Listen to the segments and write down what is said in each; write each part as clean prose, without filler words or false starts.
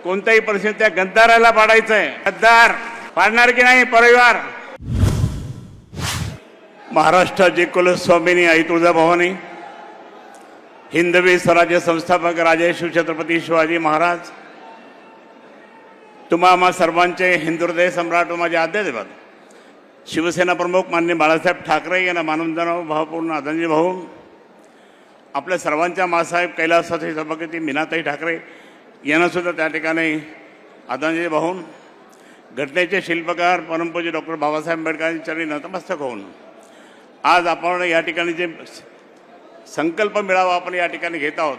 कोणत्याही परिस्थितीत त्या गद्दाराला पाडायचं आहे. गद्दार पाडणार की नाही परिवार. महाराष्ट्राची कुलस्वामिनी आई तुळजाभवानी, हिंदवी स्वराज्य संस्थापक राजे शिवछत्रपती शिवाजी महाराज, तुम्हा आम्हा सर्वांचे हिंदुहृदय सम्राट व माझे आद्यदेवत शिवसेना प्रमुख माननीय बाळासाहेब ठाकरे यांना मानवंदना भावपूर्ण आदरणीय भाऊ, आपल्या सर्वांच्या मासाहेब कैलासवासी सभापती मीनाताई ठाकरे यांना सुद्धा त्या ठिकाणी आदरणीय भाऊ, घटनेचे शिल्पकार परमपूज्य डॉक्टर बाबासाहेब आंबेडकरांच्या चरणी नतमस्तक होऊन आज आपण या ठिकाणी जे संकल्प मेळावा आपण या ठिकाणी घेत आहोत,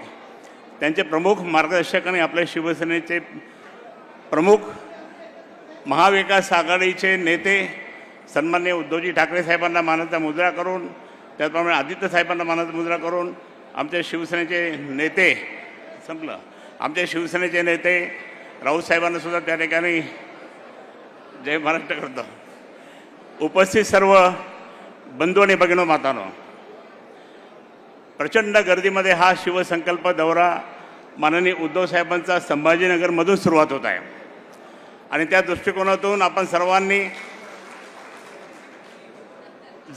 त्यांचे प्रमुख मार्गदर्शक आणि आपल्या शिवसेनेचे प्रमुख महाविकास आघाडीचे नेते सन्माननीय उद्धवजी ठाकरे साहेबांना मानाचा मुजरा करून, त्याचप्रमाणे आदित्य साहेबांना मानाचा मुजरा करून आमच्या शिवसेनेचे नेते आमच्या शिवसेनेचे नेते राऊत साहेबांना सुद्धा त्या ठिकाणी जय महाराष्ट्र करतो. उपस्थित सर्व बंधू आणि भगिनी मातांनो, प्रचंड गर्दीमध्ये हा शिवसंकल्प दौरा माननीय उद्धव साहेबांचा संभाजीनगरमधून सुरुवात होत आहे आणि त्या दृष्टिकोनातून आपण सर्वांनी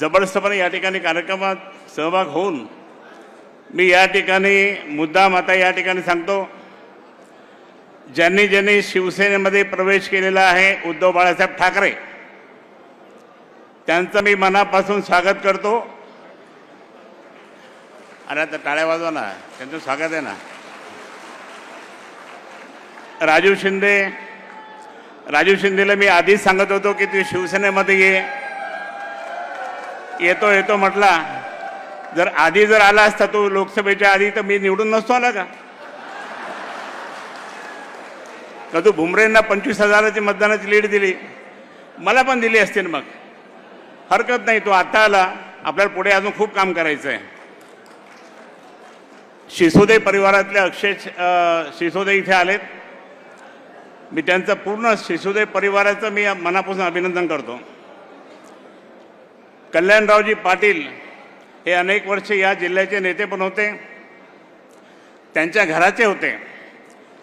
जबरदस्तपणे या ठिकाणी कार्यक्रमात सहभाग होऊन मी या ठिकाणी मुद्दाम आता या ठिकाणी सांगतो, ज्यांनी ज्यांनी शिवसेनेमध्ये प्रवेश केलेला आहे उद्धव बाळासाहेब ठाकरे, त्यांचं मी मनापासून स्वागत करतो. अरे आता टाळ्या वाजवा ना, त्यांचं स्वागत आहे ना. राजू शिंदेला मी आधीच सांगत होतो की तू शिवसेनेमध्ये येतो म्हटला. जर आला असता तो लोकसभेच्या आधी तर मी निवडून नसतो आला का तू भुमरेंना 25,000ची मतदानाची लीड दिली, मला पण दिली असते ना. मग हरकत नाही, तो आता आला. आपल्याला पुढे अजून खूप काम करायचं आहे. शिसोदे परिवारातले अक्षय शिसोदे इथे आलेत. मी त्यांचं पूर्ण शिसोदे परिवाराचं मी मनापासून अभिनंदन करतो. कल्याणरावजी पाटील हे अनेक वर्ष या जिल्ह्याचे नेते पण होते, त्यांच्या घराचे होते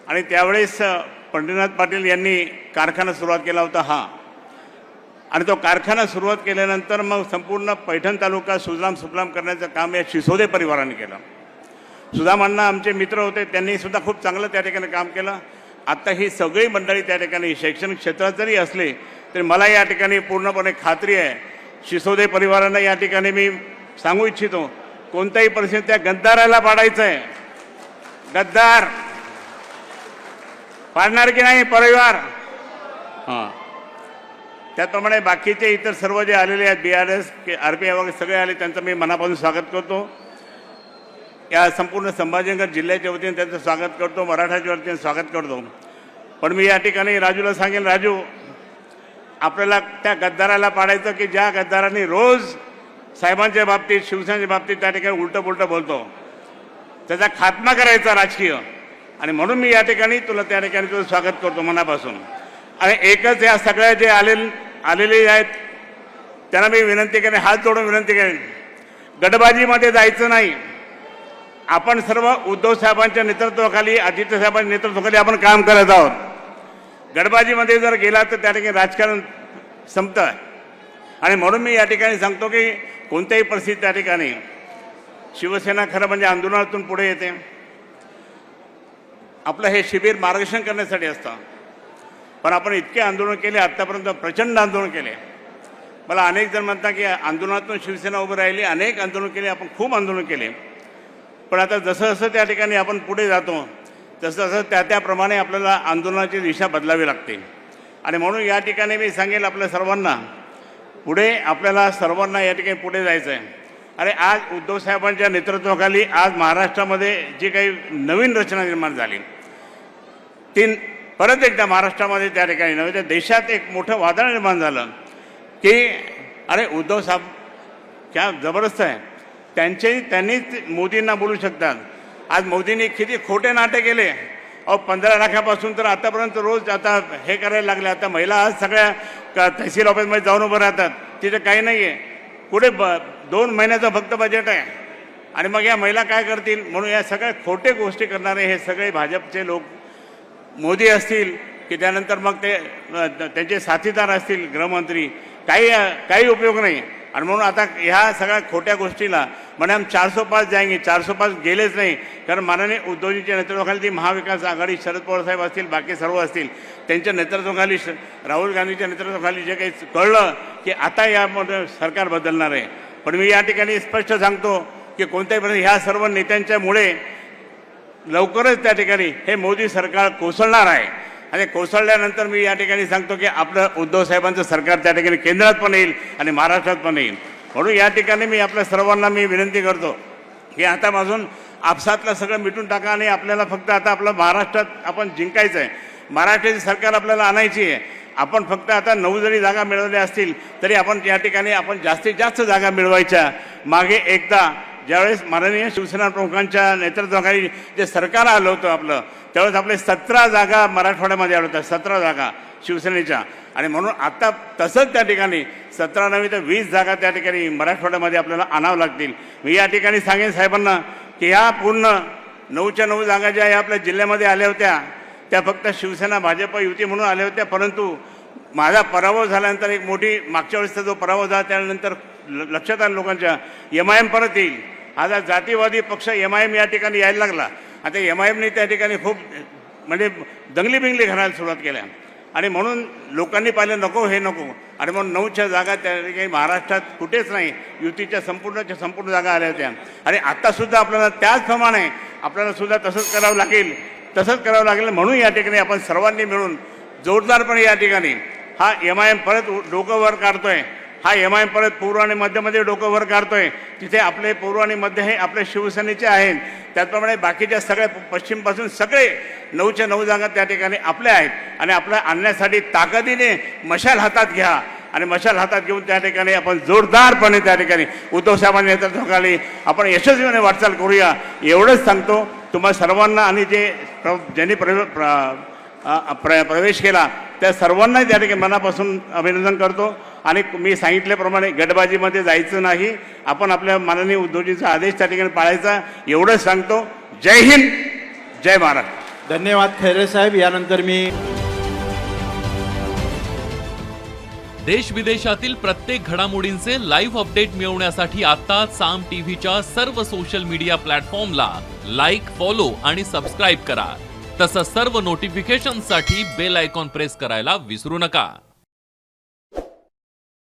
आणि त्यावेळेस पंढरीनाथ पाटील यांनी कारखाना सुरुवात केला होता आणि तो कारखाना सुरुवात केल्यानंतर मग संपूर्ण पैठण तालुका सुजलाम सुफलाम करण्याचं काम या शिसोदे परिवाराने केलं. सुदामांना आमचे मित्र होते, त्यांनी सुद्धा खूप चांगलं त्या ठिकाणी काम केलं. आत्ता ही सगळी मंडळी त्या ठिकाणी शैक्षणिक क्षेत्रात जरी असले तरी मला या ठिकाणी पूर्णपणे खात्री आहे, शिसोदे परिवारांना या ठिकाणी मी सांगू इच्छितो, कोणत्याही परिस्थितीत त्या गद्दाराला पाडायचं आहे. गद्दार पाडणार की नाही परिवार. त्याप्रमाणे बाकीचे इतर सर्व जे आलेले आहेत, BRS RPI वगैरे सगळे आले, त्यांचं मी मनापासून स्वागत करतो. या संपूर्ण संभाजीनगर जिल्ह्याच्या वतीने त्यांचं स्वागत करतो, मराठाच्या वतीने स्वागत करतो. पण मी या ठिकाणी राजूला सांगेन, राजू आपल्याला त्या गद्दाराला पाडायचं की ज्या गद्दारांनी रोज साहेबांच्या बाबतीत शिवसेनेच्या बाबतीत त्या ठिकाणी उलटं पुलटं बोलतो, त्याचा खात्मा करायचा राजकीय. आणि म्हणून मी या ठिकाणी तुला त्या ठिकाणी तुझं स्वागत करतो मनापासून. आणि एकच या सगळ्या जे आलेले आहेत त्यांना मी विनंती करेन, हात जोडून विनंती करेन, गटबाजीमध्ये जायचं नाही. आपण सर्व उद्धव साहेबांच्या नेतृत्वाखाली, आदित्य साहेबांच्या नेतृत्वाखाली आपण काम करत आहोत. गटबाजीमध्ये जर गेला तर त्या ठिकाणी राजकारण संपतं. आणि म्हणून मी या ठिकाणी सांगतो की कोणत्याही परिस्थितीत त्या ठिकाणी शिवसेना खरं म्हणजे आंदोलनातून पुढे येते. आपलं हे शिबिर मार्गदर्शन करण्यासाठी असतं, पण आपण इतके आंदोलन केले आत्तापर्यंत, प्रचंड आंदोलन केले. मला अनेक जण म्हणतात की आंदोलनातून शिवसेना उभी राहिली, अनेक आंदोलन केले, आपण खूप आंदोलन केले. पण आता जसं जसं त्या ठिकाणी आपण पुढे जातो तसं तसं त्याप्रमाणे आपल्याला आंदोलनाची दिशा बदलावी लागते. आणि म्हणून या ठिकाणी मी सांगेल आपल्या सर्वांना, पुढे आपल्याला सर्वांना या ठिकाणी पुढे जायचं आहे. अरे आज उद्धव साहेबांच्या नेतृत्वाखाली आज महाराष्ट्रामध्ये जी काही नवीन रचना निर्माण झाली, ती परत एकदा महाराष्ट्रामध्ये त्या ठिकाणी नव्हे तर देशात एक मोठं वादळ निर्माण झालं की अरे उद्धव साहेब क्या जबरदस्त आहे. त्यांनीच मोदींना बोलू शकतात. आज मोदींनी किती खोटे नाटे केले. 15 लाखापासून तर आतापर्यंत रोज आता हे करायला लागले. आता महिला आज सगळ्या तहसील ऑफिसमध्ये जाऊन उभं राहतात, तिथे काही नाही आहे. पुढे 2 महिन्याचं फक्त बजेट आहे आणि मग या महिला काय करतील. म्हणून या सगळ्या खोटे गोष्टी करणारे हे सगळे भाजपचे लोक मोदी असतील की त्यानंतर मग ते त्यांचे साथीदार असतील गृहमंत्री, काही उपयोग नाही. आणि म्हणून आता ह्या सगळ्या खोट्या गोष्टीला म्हणे हम 405 जाएंगे, 405 गेलेच नाही. कारण माननीय उद्धवजींच्या नेतृत्वाखाली ती महाविकास आघाडी, शरद पवार साहेब असतील, बाकी सर्व असतील, त्यांच्या नेतृत्वाखाली, राहुल गांधीच्या नेतृत्वाखाली जे काही कळलं की आता यामध्ये सरकार बदलणार आहे. पण मी या ठिकाणी स्पष्ट सांगतो की कोणत्याही प्रकारे ह्या सर्व नेत्यांच्यामुळे लवकरच त्या ठिकाणी हे मोदी सरकार कोसळणार आहे. आणि कोसळल्यानंतर मी या ठिकाणी सांगतो की आपलं उद्धव साहेबांचं सरकार त्या ठिकाणी केंद्रात पण येईल आणि महाराष्ट्रात पण येईल. म्हणून या ठिकाणी मी आपल्या सर्वांना विनंती करतो की आतापासून आपसातलं सगळं मिटून टाका आणि आपल्याला फक्त आता आपलं महाराष्ट्रात आपण जिंकायचं आहे. महाराष्ट्राची सरकार आपल्याला आणायची आहे. आपण फक्त आता 9 जरी जागा मिळवल्या असतील तरी आपण या ठिकाणी आपण जास्तीत जास्त जागा मिळवायच्या. मागे एकदा ज्यावेळेस माननीय शिवसेना प्रमुखांच्या नेतृत्वाखाली जे सरकार आलं होतं आपलं, त्यावेळेस आपले 17 जागा मराठवाड्यामध्ये आल्या होत्या, 17 जागा शिवसेनेच्या. आणि म्हणून आता तसंच त्या ठिकाणी 17 नव्हे तर 20 जागा त्या ठिकाणी मराठवाड्यामध्ये आपल्याला आणावं लागतील. मी या ठिकाणी सांगेन साहेबांना की ह्या पूर्ण 9च्या 9 जागा ज्या या आपल्या जिल्ह्यामध्ये आल्या होत्या त्या फक्त शिवसेना भाजप युती म्हणून आल्या होत्या. परंतु माझा पराभव झाल्यानंतर एक मोठी मागच्या वेळेसचा जो पराभव झाला त्यानंतर लक्षात आलं लोकांच्या MIM परत येईल. आता जातीवादी पक्ष MIM या ठिकाणी यायला लागला. आता MIMने त्या ठिकाणी खूप म्हणजे दंगली बिंगली घालायला सुरुवात केल्या. आणि म्हणून लोकांनी पाहिलं नको हे नको. आणि म्हणून 9च्या जागा त्या ठिकाणी महाराष्ट्रात कुठेच नाही, युतीच्या संपूर्ण जागा आल्या होत्या. आणि आत्तासुद्धा आपल्याला त्याचप्रमाणे आपल्याला सुद्धा तसंच करावं लागेल. म्हणून या ठिकाणी आपण सर्वांनी मिळून जोरदारपणे या ठिकाणी हा MIM परत डोकं वर काढतोय. हा MIM परत पूर्व आणि मध्यमध्ये डोकं वर काढतोय. तिथे आपले पूर्व आणि मध्य हे आपले शिवसेनेचे आहेत. त्याचप्रमाणे बाकीच्या सगळ्या पश्चिमपासून सगळे 9च्या 9 जागा त्या ठिकाणी आपल्या आहेत. आणि आपल्या आणण्यासाठी ताकदीने मशाल हातात घ्या. आणि मशाल हातात घेऊन त्या ठिकाणी आपण जोरदारपणे त्या ठिकाणी उद्धव साहेबांच्या नेतृत्वाखाली आपण यशस्वीपणे वाटचाल करूया. एवढंच सांगतो तुम्हा सर्वांना. आणि ज्यांनी प्रवेश केला त्या सर्वांना त्या ठिकाणी मनापासून अभिनंदन करतो. आणि मी सांगितल्याप्रमाणे गटबाजीमध्ये जायचं नाही. आपण आपल्या माननीय उद्धवजींचा आदेश त्या ठिकाणी पाळायचा एवढंच सांगतो. जय हिंद, जय महाराष्ट्र. धन्यवाद खैरे साहेब. यानंतर मी देश विदेशातील प्रत्येक घडामोडींचे लाईव्ह अपडेट मिळवण्यासाठी आता साम टीव्हीच्या सर्व सोशल मीडिया प्लॅटफॉर्मला लाईक, फॉलो आणि सबस्क्राईब करा. तसंच सर्व नोटिफिकेशनसाठी बेल आयकॉन प्रेस करायला विसरू नका.